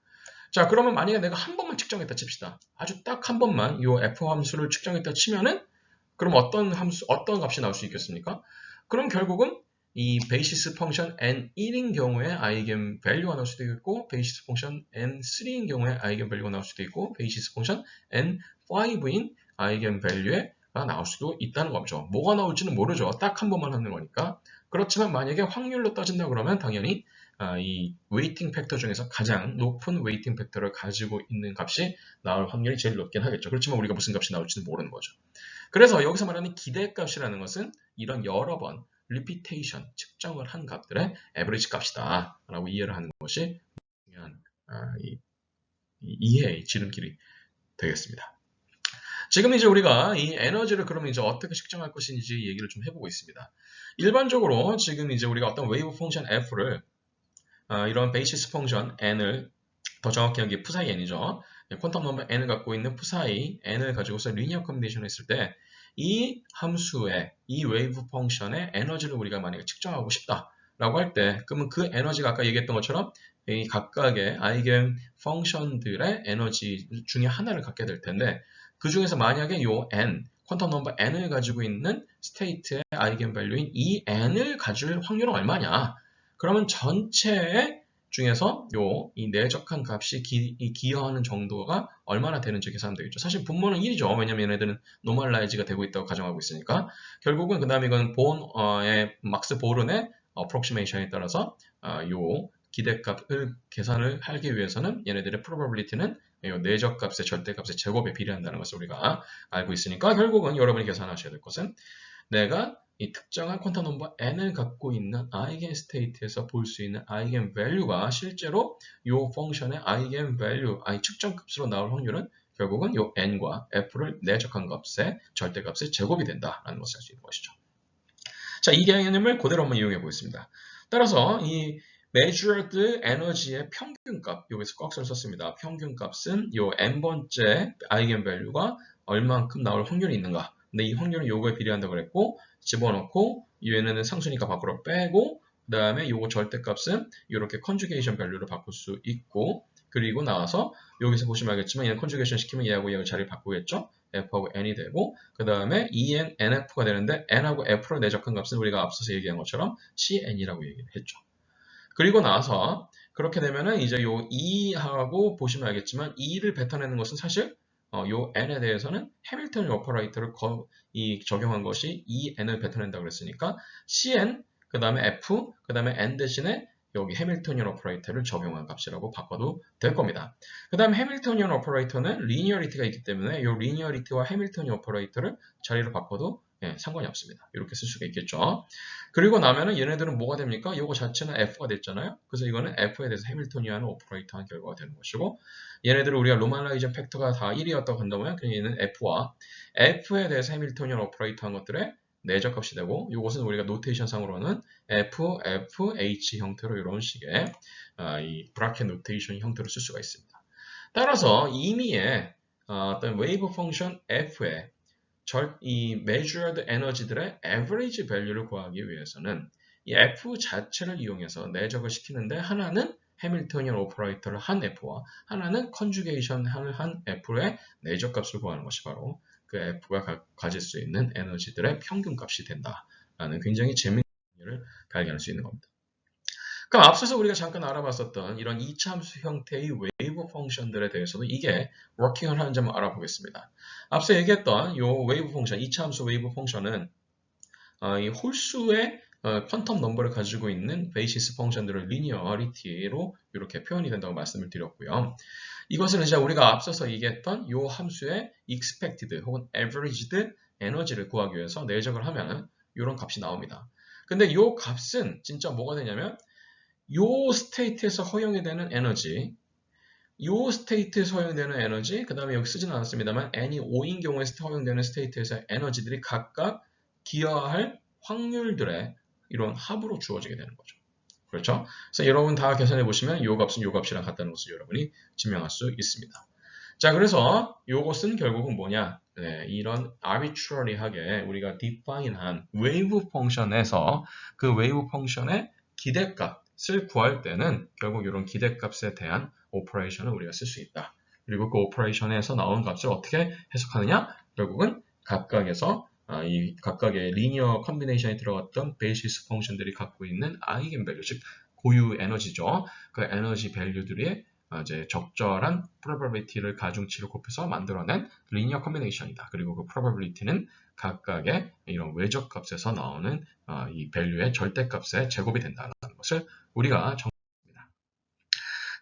자, 그러면 만약에 내가 한 번만 측정했다 칩시다. 아주 딱 한 번만 이 f 함수를 측정했다 치면은 그럼 어떤 값이 나올 수 있겠습니까? 그럼 결국은 이 베이시스 펑션 n1인 경우에 아이겐 밸류가 나올 수도 있고, 베이시스 펑션 n3인 경우에 아이겐 밸류가 나올 수도 있고, 베이시스 펑션 n5인 아이겐 밸류가 나올 수도 있다는 거죠. 뭐가 나올지는 모르죠. 딱 한 번만 하는 거니까. 그렇지만 만약에 확률로 따진다 그러면 당연히 이 웨이팅 팩터 중에서 가장 높은 웨이팅 팩터를 가지고 있는 값이 나올 확률이 제일 높긴 하겠죠. 그렇지만 우리가 무슨 값이 나올지는 모르는 거죠. 그래서 여기서 말하는 기대값이라는 것은 이런 여러 번 리피테이션, 측정을 한 값들의 에버리지 값이다 라고 이해를 하는 것이 중요한 이해의 지름길이 되겠습니다. 지금 이제 우리가 이 에너지를 그러면 이제 어떻게 측정할 것인지 얘기를 좀 해보고 있습니다. 일반적으로 지금 이제 우리가 어떤 웨이브 펑션 f를 이런 베이시스 펑션 n을, 더 정확히 하게 푸사이 n이죠. 퀀텀 넘버 n을 갖고 있는 푸사이 n을 가지고서 리니어 컨비네이션을 했을 때 이 함수의, 이 웨이브 펑션의 에너지를 우리가 만약에 측정하고 싶다라고 할 때, 그러면 그 에너지가 아까 얘기했던 것처럼 이 각각의 아이겐 펑션들의 에너지 중에 하나를 갖게 될 텐데, 그 중에서 만약에 요 n, 퀀텀 넘버 n을 가지고 있는 스테이트의 아이겐 밸류인 이 n을 가질 확률은 얼마냐? 그러면 전체 중에서 이 내적한 값이 기여하는 정도가 얼마나 되는지 계산하면 되겠죠. 사실 분모는 1이죠. 왜냐면 얘네들은 노멀라이즈가 되고 있다고 가정하고 있으니까. 결국은 그 다음에 이건 막스 보른의 어프록시메이션에 따라서 요 기대값을 계산을 하기 위해서는 얘네들의 probability는 내적값의 절대값의 제곱에 비례한다는 것을 우리가 알고 있으니까, 결국은 여러분이 계산하셔야 될 것은 내가 이 특정한 퀀텀 넘버 n을 갖고 있는 아이겐 스테이트에서 볼 수 있는 아이겐 밸류가 실제로 이 펑션의 아이겐 밸류, 측정 값으로 나올 확률은 결국은 이 n과 f를 내적한 값의 절대값의 제곱이 된다라는 것을 알 수 있는 것이죠. 자, 이 개념을 그대로 한번 이용해 보겠습니다. 따라서 이 measured 에너지의 평균값, 여기서 꺽쇠를 썼습니다. 평균값은 이 n번째 아이겐 밸류가 얼만큼 나올 확률이 있는가. 근데 이 확률은 요거에 비례한다고 그랬고, 집어넣고 얘네는 상수니까 밖으로 빼고 그 다음에 요거 절대값은 이렇게 컨주게이션 밸류로 바꿀 수 있고, 그리고 나와서 여기서 보시면 알겠지만 얘는 컨주게이션 시키면 얘하고 얘하고 자리를 바꾸겠죠. f하고 n이 되고, 그 다음에 en, nf가 되는데 n하고 f로 내적한 값은 우리가 앞서서 얘기한 것처럼 cn이라고 얘기를 했죠. 그리고 나서 그렇게 되면은 이제 요 2하고 보시면 알겠지만 2를 뱉어내는 것은 사실 요 n에 대해서는 해밀턴 오퍼레이터를 적용한 것이 이 n을 뱉어낸다고 그랬으니까 cn 그 다음에 f 그 다음에 n 대신에 여기 해밀토니언 오퍼레이터를 적용한 값이라고 바꿔도 될 겁니다. 그 다음 해밀토니언 오퍼레이터는 리니어리티가 있기 때문에 이 리니어리티와 해밀토니언 오퍼레이터를 자리로 바꿔도 상관이 없습니다. 이렇게 쓸 수가 있겠죠. 그리고 나면은 얘네들은 뭐가 됩니까? 이거 자체는 f가 됐잖아요. 그래서 이거는 f에 대해서 해밀토니언 오퍼레이터한 결과가 되는 것이고, 얘네들은 우리가 로멀라이전 팩터가 다 1이었다고 한다면 그냥 얘는 f와 f에 대해서 해밀토니언 오퍼레이터한 것들의 내적값이 되고, 이것은 우리가 노테이션 상으로는 f, f, h 형태로 이런 식의 이 브라켓 노테이션 형태로 쓸 수가 있습니다. 따라서 이미의 어떤 웨이브 펑션 f의 이 measured 에너지들의 average value를 구하기 위해서는 이 f 자체를 이용해서 내적을 시키는데, 하나는 해밀토니언 오퍼레이터를 한 f와 하나는 컨주게이션 한 f의 내적값을 구하는 것이 바로 그 f가 가질 수 있는 에너지들의 평균값이 된다라는 굉장히 재미있는 를 발견할 수 있는 겁니다. 그럼 앞서서 우리가 잠깐 알아봤었던 이런 이차함수 형태의 웨이브 펑션들에 대해서도 이게 워킹을 하는 점을 알아보겠습니다. 앞서 얘기했던 이 웨이브 펑션, 이차함수 웨이브 펑션은 이 홀수의 퀀텀 넘버를 가지고 있는 베이시스 펑션들을 리니어리티로 이렇게 표현이 된다고 말씀을 드렸고요. 이것은 이제 우리가 앞서서 얘기했던 이 함수의 expected 혹은 averaged 에너지를 구하기 위해서 내적을 하면 이런 값이 나옵니다. 근데 이 값은 진짜 뭐가 되냐면 요 스테이트에서 허용이 되는 에너지, 요 스테이트에서 허용되는 에너지, 그 다음에 여기 쓰지는 않았습니다만 n이 5인 경우에 허용되는 스테이트에서 에너지들이 각각 기여할 확률들의 이런 합으로 주어지게 되는 거죠. 그렇죠? 그래서 여러분 다 계산해 보시면 요 값은 요 값이랑 같다는 것을 여러분이 증명할 수 있습니다. 자, 그래서 요것은 결국은 뭐냐? 네, 이런 arbitrary하게 우리가 define한 wave 펑션에서 그 wave 펑션의 기대값을 구할 때는 결국 이런 기대값에 대한 오퍼레이션을 우리가 쓸 수 있다. 그리고 그 오퍼레이션에서 나온 값을 어떻게 해석하느냐? 결국은 각각에서 이 각각의 리니어 컨비네이션에 들어갔던 베이시스 펑션들이 갖고 있는 아이겐 밸류, 즉 고유 에너지죠. 그 에너지 밸류들이 이제 적절한 probability를 가중치를 곱해서 만들어낸 리니어 컨비네이션이다. 그리고 그 probability는 각각의 이런 외적 값에서 나오는 이 밸류의 절대값의 제곱이 된다는 것을 우리가 정리합니다.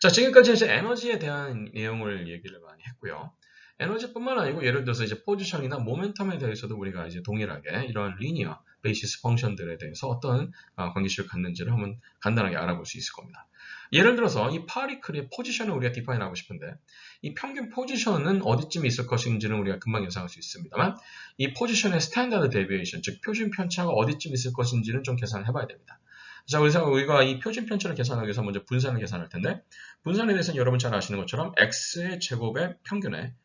자, 지금까지 이제 에너지에 대한 내용을 얘기를 많이 했고요. 에너지뿐만 아니고 예를 들어서 이제 포지션이나 모멘텀에 대해서도 우리가 이제 동일하게 이런 리니어 베이시스 펑션들에 대해서 어떤 관계식을 갖는지를 한번 간단하게 알아볼 수 있을 겁니다. 예를 들어서 이 파리클의 포지션을 우리가 디파인 하고 싶은데 이 평균 포지션은 어디쯤 있을 것인지는 우리가 금방 예상할 수 있습니다만 이 포지션의 스탠다드 데비에이션, 즉 표준 편차가 어디쯤 있을 것인지는 좀 계산을 해봐야 됩니다. 자, 그래서 우리가 이 표준 편차를 계산하기 위해서 먼저 분산을 계산할 텐데, 분산에 대해서는 여러분 잘 아시는 것처럼 x의 제곱의 평균의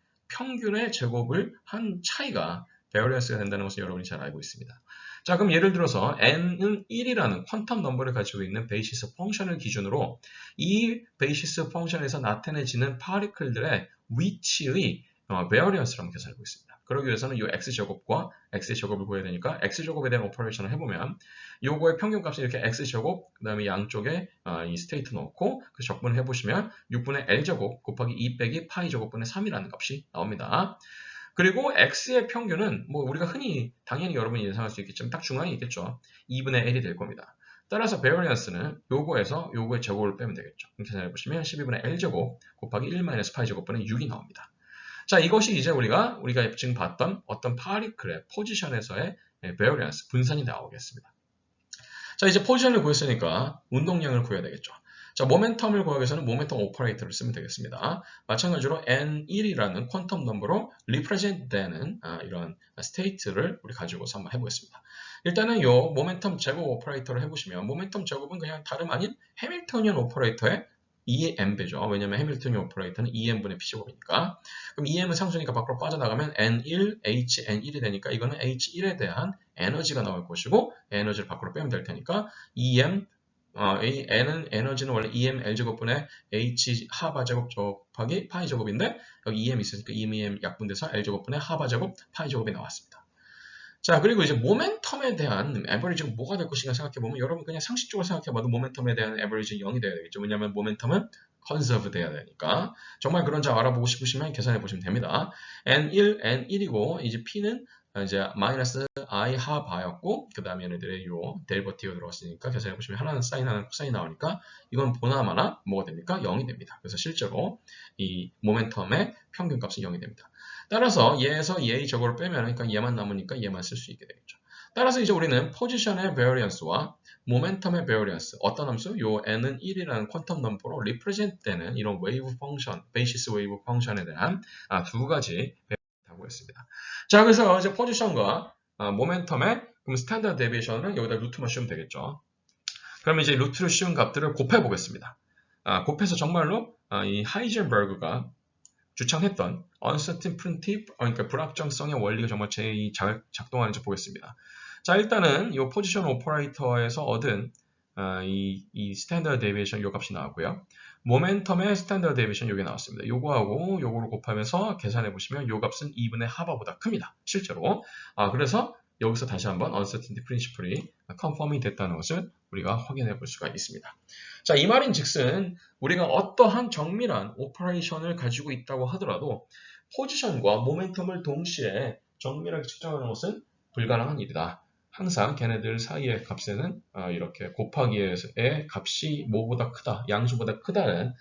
제곱을 한 차이가 베어리언스가 된다는 것을 여러분이 잘 알고 있습니다. 자, 그럼 예를 들어서 n은 1이라는 퀀텀 넘버를 가지고 있는 베이시스 펑션을 기준으로 이 베이시스 펑션에서 나타내지는 파리클들의 위치의 베어리언스를 한번 계산해 보겠습니다. 그러기 위해서는 이 x제곱과 x제곱을 구해야 되니까 x제곱에 대한 오퍼레이션을 해보면 요거의 평균값이 이렇게 x제곱, 그 다음에 양쪽에 이 스테이트 넣고 그 적분을 해보시면 6분의 l제곱 곱하기 2 빼기 파이 제곱분의 3이라는 값이 나옵니다. 그리고 x의 평균은 뭐 우리가 흔히 당연히 여러분이 예상할 수 있겠지만 딱 중앙에 있겠죠. 2분의 l이 될 겁니다. 따라서 베어리언스는 요거에서 요거의 제곱을 빼면 되겠죠. 이렇게 계산해보시면 12분의 l제곱 곱하기 1 마이너스 파이 제곱분의 6이 나옵니다. 자, 이것이 이제 우리가 지금 봤던 어떤 파리클의 포지션에서의 베어리언스, 분산이 나오겠습니다. 자, 이제 포지션을 구했으니까 운동량을 구해야 되겠죠. 자, 모멘텀을 구하기 위해서는 모멘텀 오퍼레이터를 쓰면 되겠습니다. 마찬가지로 n1이라는 퀀텀 넘버로 리프레젠트 되는 이런 스테이트를 우리 가지고서 한번 해보겠습니다. 일단은 요 모멘텀 제곱 오퍼레이터를 해보시면 모멘텀 제곱은 그냥 다름 아닌 해밀토니언 오퍼레이터의 2m배죠. 왜냐면 해밀토니언 오퍼레이터는 2m분의 p제곱이니까. 그럼 2m은 상수니까 밖으로 빠져나가면 n1, hn1이 되니까 이거는 h1에 대한 에너지가 나올 것이고 에너지를 밖으로 빼면 될 테니까 2m 이 n은 에너지는 원래 EM L제곱분의 H 하바제곱 곱하기 파이제곱인데 여기 EM 있으니까 EM 약분돼서 L제곱분의 하바제곱 파이제곱이 나왔습니다. 자, 그리고 이제 모멘텀에 대한 에버리지가 뭐가 될 것인가 생각해보면 여러분 그냥 상식적으로 생각해봐도 모멘텀에 대한 에버리지 0이 돼야 되겠죠. 왜냐하면 모멘텀은 컨서브 돼야 되니까. 정말 그런지 알아보고 싶으시면 계산해 보시면 됩니다. N1, N1이고 이제 P는 이제 마이너스 I 하바였고 그 다음에 얘네들의 요 데리버티브가 들어왔으니까 계산해 보시면 하나는 사인 하나는 코사인 나오니까 이건 보나마나 뭐가 됩니까? 0이 됩니다. 그래서 실제로 이 모멘텀의 평균값은 0이 됩니다. 따라서 얘에서 얘의 저거를 빼면 그러니까 얘만 남으니까 얘만 쓸 수 있게 되겠죠. 따라서 이제 우리는 포지션의 베어리언스와 모멘텀의 베어리언스 어떤 함수? 요 n은 1이라는 퀀텀 넘버로 리프레젠트 되는 이런 웨이브 펑션, 베이시스 웨이브 펑션에 대한 두 가지 배우고 있습니다. 자, 그래서 이제 포지션과 모멘텀의 그럼 스탠다드 데비에이션을 여기다 루트만 씌우면 되겠죠. 그러면 이제 루트를 씌운 값들을 곱해 보겠습니다. 곱해서 정말로 이 하이젠버그가 주창했던 uncertain primitive, 그러니까 불확정성의 원리가 정말 작동하는지 보겠습니다. 자, 일단은 이 포지션 오퍼레이터에서 얻은 이 스탠더드 데비에이션 요 값이 나왔고요. 모멘텀의 스탠더드 데비에이션 요게 나왔습니다. 요거하고 요거를 곱하면서 계산해 보시면 요 값은 2분의 하바보다 큽니다. 실제로. 그래서 여기서 다시 한번 uncertainty principle이 컨펌이 됐다는 것을 우리가 확인해 볼 수가 있습니다. 자, 이 말인 즉슨 우리가 어떠한 정밀한 오퍼레이션을 가지고 있다고 하더라도 포지션과 모멘텀을 동시에 정밀하게 측정하는 것은 불가능한 일이다. 항상 걔네들 사이의 값에는 이렇게 곱하기의 값이 뭐보다 크다, 양수보다 크다는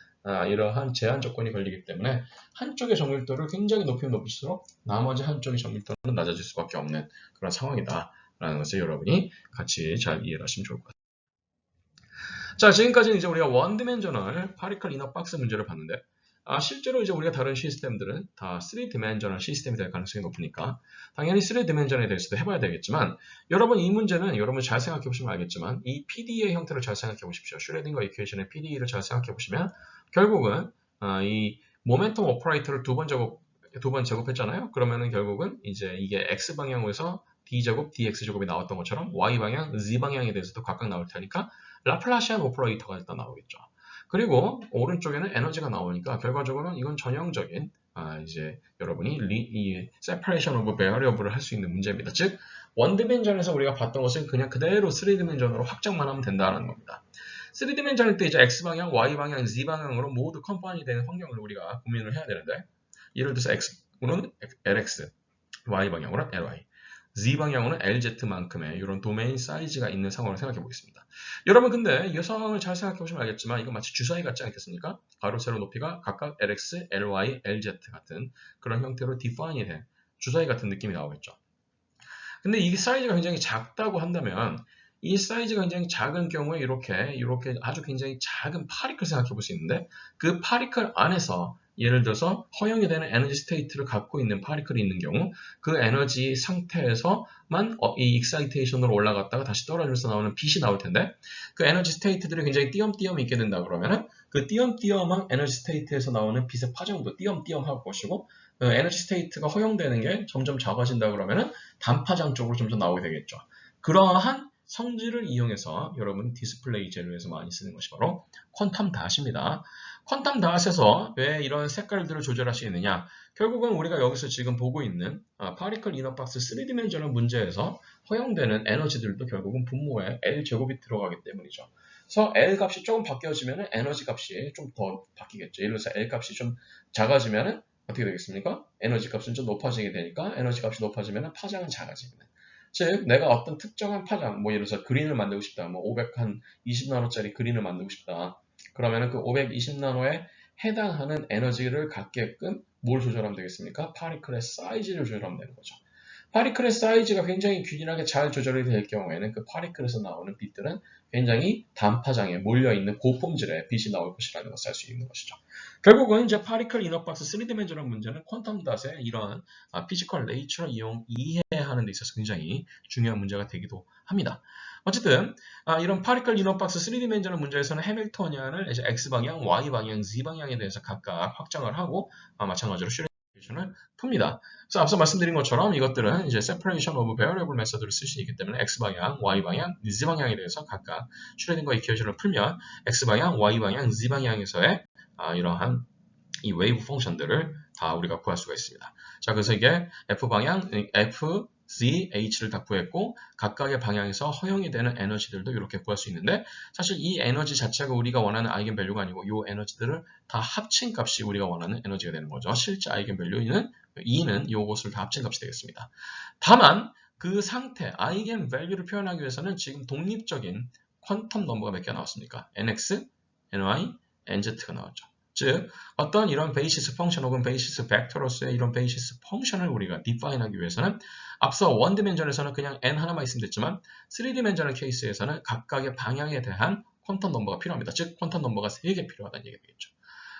이러한 제한 조건이 걸리기 때문에 한쪽의 정밀도를 굉장히 높이면 높일수록 나머지 한쪽의 정밀도는 낮아질 수밖에 없는 그런 상황이다라는 것을 여러분이 같이 잘 이해를 하시면 좋을 것 같습니다. 자, 지금까지는 이제 우리가 원디멘저널 파리클 이너 박스 문제를 봤는데 실제로 이제 우리가 다른 시스템들은 다 3디멘저널 시스템이 될 가능성이 높으니까 당연히 3디멘저널에 대해서도 해봐야 되겠지만 여러분 이 문제는 여러분 잘 생각해 보시면 알겠지만 이 PDE의 형태를 잘 생각해 보십시오. 슈레딩거 이퀘이션의 PDE를 잘 생각해 보시면 결국은 이 모멘텀 오퍼레이터를 두 번 제곱했잖아요. 그러면은 결국은 이제 이게 x 방향에서 d제곱, dx제곱이 나왔던 것처럼 y 방향, z 방향에 대해서도 각각 나올 테니까 라플라시안 오퍼레이터가 일단 나오겠죠. 그리고 오른쪽에는 에너지가 나오니까 결과적으로는 이건 전형적인 이제 여러분이 이 separation of variable을 할 수 있는 문제입니다. 즉 원디멘전에서 우리가 봤던 것은 그냥 그대로 3디멘전으로 확장만 하면 된다는 겁니다. 3디멘전일 때 이제 x 방향, y 방향, z 방향으로 모두 컴파운이 되는 환경을 우리가 고민을 해야 되는데 예를 들어서 x으로는 lx, y 방향으로는 ly, z 방향으로는 lz만큼의 이런 도메인 사이즈가 있는 상황을 생각해 보겠습니다. 여러분 근데 이 상황을 잘 생각해 보시면 알겠지만 이건 마치 주사위 같지 않겠습니까? 가로 세로 높이가 각각 lx, ly, lz 같은 그런 형태로 디파인이 된 주사위 같은 느낌이 나오겠죠. 근데 이 사이즈가 굉장히 작다고 한다면 이 사이즈가 굉장히 작은 경우에 이렇게 아주 굉장히 작은 파리클 생각해 볼 수 있는데 그 파리클 안에서 예를 들어서 허용이 되는 에너지 스테이트를 갖고 있는 파리클이 있는 경우 그 에너지 상태에서만 이 익사이테이션으로 올라갔다가 다시 떨어지면서 나오는 빛이 나올 텐데 그 에너지 스테이트들이 굉장히 띄엄띄엄 있게 된다 그러면은 그 띄엄띄엄한 에너지 스테이트에서 나오는 빛의 파장도 띄엄띄엄 할 것이고 에너지 스테이트가 허용되는 게 점점 작아진다 그러면은 단파장 쪽으로 점점 나오게 되겠죠. 그러한 성질을 이용해서 여러분 디스플레이 재료에서 많이 쓰는 것이 바로 퀀텀 닷입니다. 퀀텀 닷에서 왜 이런 색깔들을 조절할 수 있느냐? 결국은 우리가 여기서 지금 보고 있는 파리클 이너박스 3디멘저널 문제에서 허용되는 에너지들도 결국은 분모에 L제곱이 들어가기 때문이죠. 그래서 L 값이 조금 바뀌어지면 에너지 값이 좀 더 바뀌겠죠. 예를 들어서 L 값이 좀 작아지면 어떻게 되겠습니까? 에너지 값은 좀 높아지게 되니까 에너지 값이 높아지면 파장은 작아집니다. 즉 내가 어떤 특정한 파장, 뭐 예를 들어서 그린을 만들고 싶다, 뭐 520나노짜리 그린을 만들고 싶다. 그러면은 그 520나노에 해당하는 에너지를 갖게끔 뭘 조절하면 되겠습니까? 파리클의 사이즈를 조절하면 되는 거죠. 파리클의 사이즈가 굉장히 균일하게 잘 조절이 될 경우에는 그 파리클에서 나오는 빛들은 굉장히 단파장에 몰려있는 고품질의 빛이 나올 것이라는 것을 알 수 있는 것이죠. 결국은 이제 파리클 이너박스 3디멘저널 문제는 퀀텀 닷의 이러한 피지컬 네이처를 이해하는 데 있어서 굉장히 중요한 문제가 되기도 합니다. 어쨌든 이런 파리클 이너박스 3디멘저널 문제에서는 해밀토니안을 이제 X방향, Y방향, Z방향에 대해서 각각 확장을 하고 마찬가지로 슈레딩거 이퀘이션을 풉니다. 그래서 앞서 말씀드린 것처럼 이것들은 이제 separation of variable 메서드를 쓸 수 있기 때문에 x방향, y방향, z방향에 대해서 각각 슈레딩거 이퀘이션을 풀면 x방향, y방향, z방향에서의 이러한 이 웨이브 펑션들을 다 우리가 구할 수가 있습니다. 자, 그래서 이게 F방향, F, Z, H를 다 구했고 각각의 방향에서 허용이 되는 에너지들도 이렇게 구할 수 있는데 사실 이 에너지 자체가 우리가 원하는 아이겐밸류가 아니고 이 에너지들을 다 합친 값이 우리가 원하는 에너지가 되는 거죠. 실제 아이겐밸류는 E는 이것을 다 합친 값이 되겠습니다. 다만 그 상태, 아이겐밸류를 표현하기 위해서는 지금 독립적인 퀀텀 넘버가 몇 개 나왔습니까? nx, ny, nz가 나왔죠. 즉 어떤 이런 베이시스 펑션 혹은 베이시스 벡터로서의 이런 베이시스 펑션을 우리가 디파인하기 위해서는 앞서 원디멘전에서는 그냥 n 하나만 있으면 됐지만 3디멘전al 케이스에서는 각각의 방향에 대한 퀀텀 넘버가 필요합니다. 즉 퀀텀 넘버가 3개 필요하다는 얘기가 되겠죠.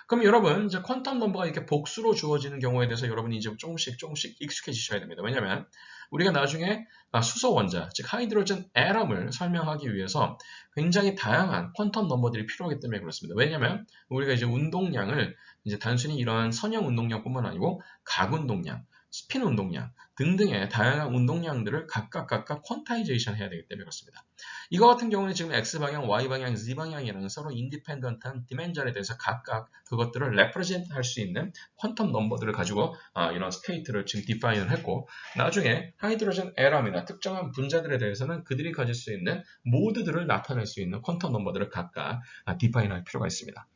그럼 여러분 이제 퀀텀 넘버가 이렇게 복수로 주어지는 경우에 대해서 여러분이 이제 조금씩 익숙해지셔야 됩니다. 왜냐하면 우리가 나중에 수소 원자, 즉 하이드로젠 애tom을 설명하기 위해서 굉장히 다양한 퀀텀 넘버들이 필요하기 때문에 그렇습니다. 왜냐하면 우리가 이제 운동량을 이제 단순히 이러한 선형 운동량뿐만 아니고 각 운동량, 스핀 운동량 등등의 다양한 운동량들을 각각 퀀타이제이션 해야 되기 때문에 그렇습니다. 이거 같은 경우는 지금 X방향, Y방향, Z방향이라는 서로 인디펜던트한 디멘전에 대해서 각각 그것들을 레프레젠트 할 수 있는 퀀텀 넘버들을 가지고 이런 스테이트를 지금 디파인을 했고 나중에 하이드로젠 애tom이나 특정한 분자들에 대해서는 그들이 가질 수 있는 모드들을 나타낼 수 있는 퀀텀 넘버들을 각각 디파인할 필요가 있습니다.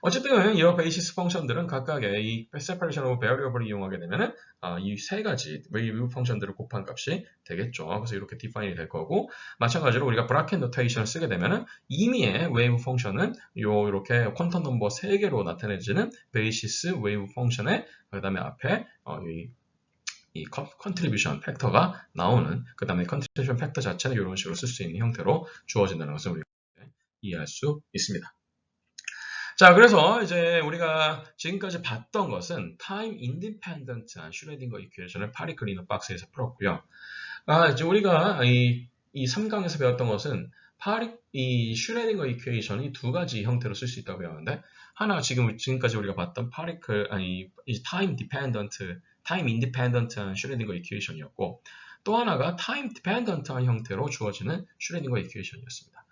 어쨌든 이 베이시스 펑션들은 각각의 이 separation of variable을 이용하게 되면은 이 세 가지 웨이브 펑션들을 곱한 값이 되겠죠. 그래서 이렇게 디파인이 될 거고 마찬가지로 우리가 브라켓 노테이션을 쓰게 되면은 이미의 웨이브 펑션은 이렇게 퀀텀 넘버 3개로 나타내지는 베이시스 웨이브 펑션의 그다음에 앞에 이 컨트리뷰션 팩터가 나오는 그 다음에 컨트리뷰션 팩터 자체는 이런 식으로 쓸 수 있는 형태로 주어진다는 것을 우리가 이해할 수 있습니다. 자, 그래서 이제 우리가 지금까지 봤던 것은 타임 인디펜던트한 슈레딩거 이퀘이션을 파리클 이너 박스에서 풀었고요. 이제 우리가 이 3강에서 배웠던 것은 이 슈레딩거 이퀘이션이 두 가지 형태로 쓸 수 있다고 배웠는데 하나가 지금까지 우리가 봤던 이 타임 인디펜던트한 슈레딩거 이퀘이션이었고 또 하나가 타임 디펜던트한 형태로 주어지는 슈레딩거 이퀘이션이었습니다.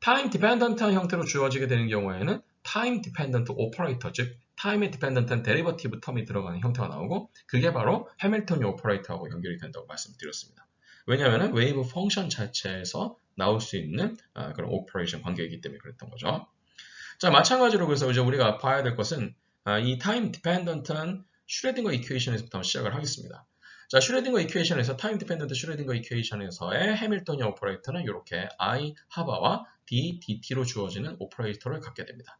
타임 디펜던트한 형태로 주어지게 되는 경우에는 타임 디펜던트 오퍼레이터, 즉 타임에 디펜던트한 데리버티브 텀이 들어가는 형태가 나오고 그게 바로 해밀턴 오퍼레이터하고 연결이 된다고 말씀드렸습니다. 왜냐하면 웨이브 펑션 자체에서 나올 수 있는 그런 오퍼레이션 관계이기 때문에 그랬던 거죠. 자, 마찬가지로 그래서 이제 우리가 봐야 될 것은 이 타임 디펜던트한 슈레딩거 이퀘이션에서부터 시작을 하겠습니다. 자, 슈레딩거 이퀘이션에서 타임 디펜던트 슈레딩거 이퀘이션에서의 해밀턴 오퍼레이터는 이렇게 I 하바와 D, DT로 주어지는 오퍼레이터를 갖게 됩니다.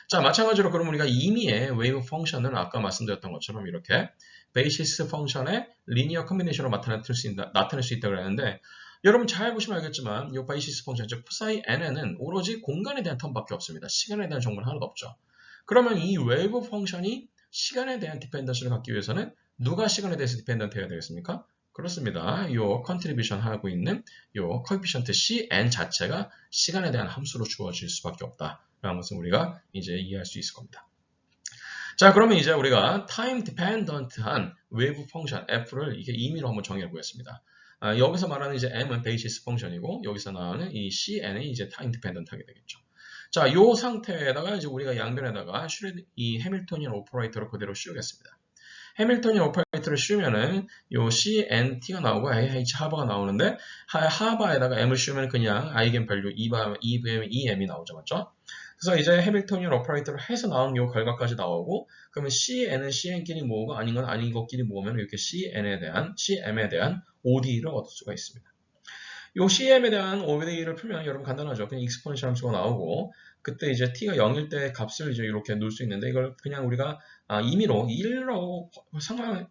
자, 마찬가지로 그럼 우리가 임의의 웨이브 펑션을 아까 말씀드렸던 것처럼 이렇게 베이시스 펑션의 리니어 컨비네이션으로 나타낼 수 있다고 그랬는데 여러분 잘 보시면 알겠지만 이 베이시스 펑션, 즉 psi n에는 오로지 공간에 대한 텀밖에 없습니다. 시간에 대한 정보는 하나도 없죠. 그러면 이 웨이브 펑션이 시간에 대한 디펜던스를 갖기 위해서는 누가 시간에 대해서 디펜던트 해야 되겠습니까? 그렇습니다. 이 컨트리뷰션 하고 있는 이 코에피션트 cn 자체가 시간에 대한 함수로 주어질 수밖에 없다라는 것을 우리가 이제 이해할 수 있을 겁니다. 자, 그러면 이제 우리가 타임 디펜던트한 웨이브 펑션 f를 이게 임의로 한번 정해 보겠습니다. 여기서 말하는 이제 m은 베이시스 펑션이고 여기서 나오는 이 cn이 이제 타임 디펜던트하게 되겠죠. 자, 이 상태에다가 이제 우리가 양변에다가 이 해밀토니언 오퍼레이터를 그대로 씌우겠습니다. 해밀토니언 오퍼레이터를 씌우면은 요 CNT가 나오고 AH 하바가 나오는데 하바에다가 M을 씌우면 그냥 아이겐밸류 EM이 나오죠, 맞죠? 그래서 이제 해밀토니언 오퍼레이터를 해서 나온 요 결과까지 나오고 그러면 CN은 CN끼리 모으고 아닌 건 아닌 것끼리 모으면 이렇게 CM에 대한 ODE를 얻을 수가 있습니다. 요 CM에 대한 ODE를 풀면 여러분 간단하죠. 그냥 익스포넨셜 함수가 나오고 그때 이제 t가 0일 때 값을 이제 이렇게 놓을 수 있는데 이걸 그냥 우리가 임의로 1라고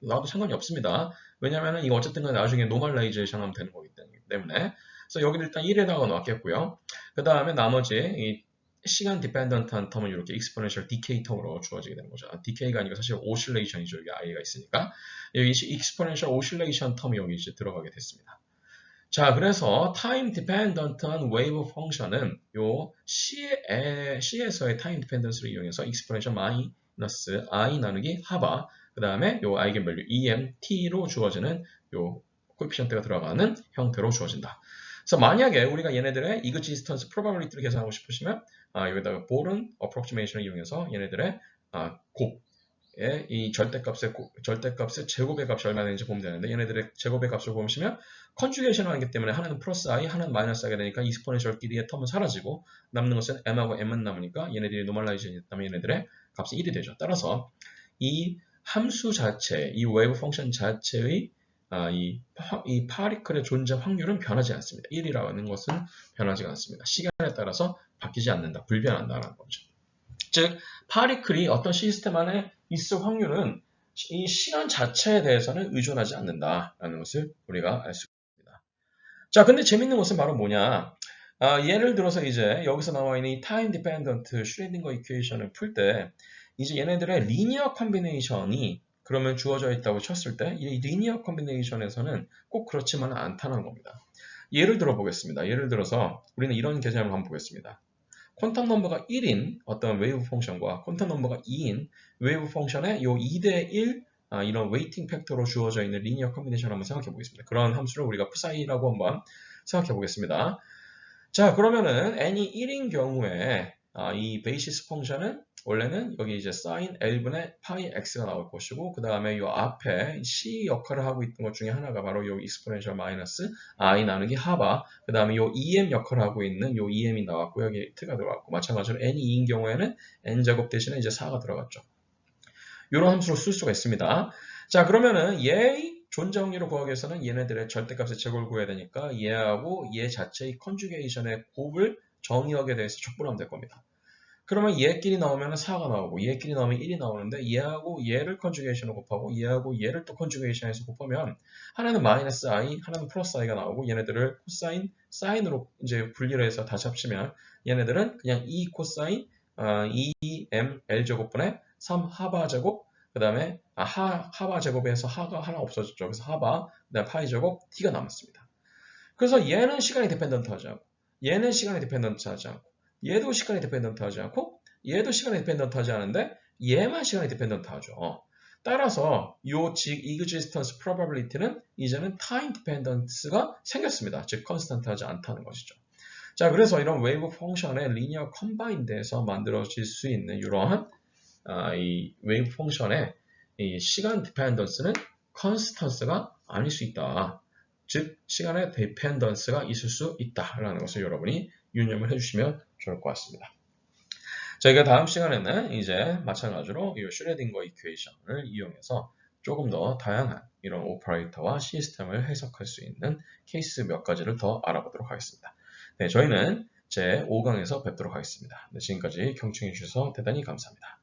놔도 상관이 없습니다. 왜냐면은 이거 어쨌든 간에 나중에 노멀라이제이션 하면 되는 거기 때문에 그래서 여기를 일단 1에다가 놨겠고요. 그 다음에 나머지 이 시간 디펜던트한 텀은 이렇게 익스포넨셜 디케이 텀으로 주어지게 되는 거죠. 디케이가 아니고 사실 오실레이션이죠. 여기 i가 있으니까 여기 익스포넨셜 오실레이션 텀이 여기 이제 들어가게 됐습니다. 자, 그래서 타임 디펜던트한 웨이브 펑션은 요 C에서의 타임 디펜던스를 이용해서 익스포넨셜 마이너스 I 나누기 하바 그 다음에 요 아이겐밸류 EMT로 주어지는 요 코에피션트가 들어가는 형태로 주어진다. 그래서 만약에 우리가 얘네들의 이그지스턴스 프로바빌리티를 계산하고 싶으시면 여기다가 볼은 어프로크시메이션을 이용해서 얘네들의 곱의 이 절대값의 제곱의 값이 얼마나 되는지 보면 되는데 얘네들의 제곱의 값을 보시면 컨주게이션을 하기 때문에 하나는 플러스 i, 하나는 마이너스 i가 되니까 익스포넨셜끼리의 텀은 사라지고 남는 것은 m하고 m은 남으니까 얘네들이 노멀라이제이션이 있다면 얘네들의 값이 1이 되죠. 따라서 이 함수 자체, 이 웨이브 펑션 자체의 이 파리클의 존재 확률은 변하지 않습니다. 1이라는 것은 변하지 않습니다. 시간에 따라서 바뀌지 않는다, 불변한다라는 거죠. 즉, 파리클이 어떤 시스템 안에 있을 확률은 이 시간 자체에 대해서는 의존하지 않는다라는 것을 우리가 알 수 있습니다. 자, 근데 재밌는 것은 바로 뭐냐? 예를 들어서 이제 여기서 나와 있는 이 타임 디펜던트 슈레딩거 이퀘이션을 풀 때 이제 얘네들의 리니어 컴비네이션이 그러면 주어져 있다고 쳤을 때 이 리니어 컴비네이션에서는 꼭 그렇지만은 않다는 겁니다. 예를 들어 보겠습니다. 예를 들어서 우리는 이런 개념을 한번 보겠습니다. 퀀텀 넘버가 1인 어떤 웨이브 펑션과 퀀텀 넘버가 2인 웨이브 펑션의 요 2대1 이런 웨이팅 팩터로 주어져 있는 리니어 컴비네이션을 한번 생각해 보겠습니다. 그런 함수를 우리가 psi라고 한번 생각해 보겠습니다. 자, 그러면은 n이 1인 경우에 이 베이시스 펑션은 원래는 여기 이제 sin L분의 파이 x가 나올 것이고 그 다음에 이 앞에 c 역할을 하고 있던 것 중에 하나가 바로 이 exponential 마이너스 i 나누기 하바 그 다음에 이 em 역할을 하고 있는 이 em이 나왔고 여기 t가 들어갔고 마찬가지로 n이 2인 경우에는 n제곱 대신에 이제 4가 들어갔죠. 이런 함수로 쓸 수가 있습니다. 자, 그러면은 얘의 존재 확률을 구하기 위해서는 얘네들의 절대값의 제곱을 구해야 되니까 얘하고 얘 자체의 컨주게이션의 곱을 정의하게 돼서 척분하면 될 겁니다. 그러면 얘끼리 나오면 4가 나오고 얘끼리 나오면 1이 나오는데 얘하고 얘를 컨주게이션을 곱하고 얘하고 얘를 또 컨주게이션해서 곱하면 하나는 마이너스 i, 하나는 플러스 i가 나오고 얘네들을 코사인, 사인으로 이제 분리를 해서 다시 합치면 얘네들은 그냥 2 코사인 2m l 제곱분의 3 하바 제곱 그 다음에 하바 제곱에서 하가 하나 없어졌죠. 그래서 하바, 그다음에 파이 제곱 t가 남았습니다. 그래서 얘는 시간이 디펜던트 하지 않고 얘는 시간이 디펜던트 하지 않고 얘도 시간이 디펜던트 하지 않고 얘도 시간이 디펜던트 하지 않은데 얘만 시간이 디펜던트 하죠. 따라서 요 이그지스턴스 프로바빌리티는 이제는 타임 디펜던스가 생겼습니다. 즉 컨스턴트 하지 않다는 것이죠. 자, 그래서 이런 웨이브 펑션의 리니어 컴바인드에서 만들어질 수 있는 이러한 이 웨이브 펑션의 이 시간 디펜던스는 컨스턴스가 아닐 수 있다. 즉 시간의 디펜던스가 있을 수 있다라는 것을 여러분이 유념을 해주시면 좋을 것 같습니다. 저희가 다음 시간에는 이제 마찬가지로 이 슈레딩거 이퀘이션을 이용해서 조금 더 다양한 이런 오퍼레이터와 시스템을 해석할 수 있는 케이스 몇 가지를 더 알아보도록 하겠습니다. 네, 저희는 제 5강에서 뵙도록 하겠습니다. 네, 지금까지 경청해 주셔서 대단히 감사합니다.